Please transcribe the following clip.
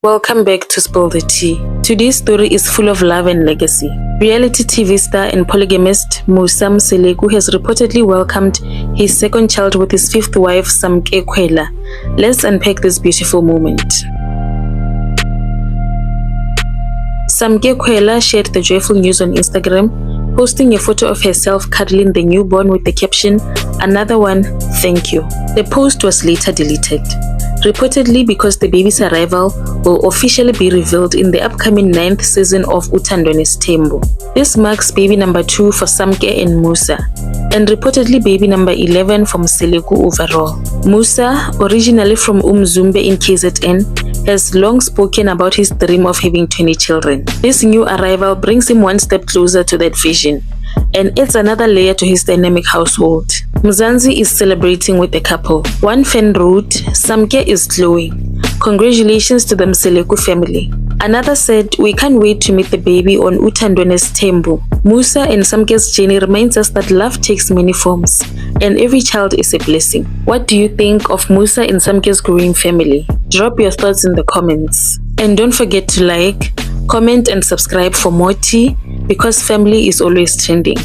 Welcome back to Spill the Tea. Today's story is full of love and legacy. Reality TV star and polygamist Musa Mseleku has reportedly welcomed his second child with his fifth wife Samke Khwela. Let's unpack this beautiful moment. Samke Khwela shared the joyful news on Instagram, posting a photo of herself cuddling the newborn with the caption, "Another one, thank you." The post was later deleted, reportedly because the baby's arrival will officially be revealed in the upcoming 9th season of Uthando Nesithembu. This marks baby number 2 for Samke and Musa, and reportedly baby number 11 for Mseleku overall. Musa, originally from Umzumbe in KZN, has long spoken about his dream of having 20 children. This new arrival brings him one step closer to that vision and adds another layer to his dynamic household. Mzansi is celebrating with the couple. One fan wrote, "Samke is glowing. Congratulations to the Mseleku family." Another said, "We can't wait to meet the baby on Uthando Nesithembu." Musa and Samke's journey reminds us that love takes many forms and every child is a blessing. What do you think of Musa and Samke's growing family? Drop your thoughts in the comments. And don't forget to like, comment and subscribe for more tea, because family is always trending.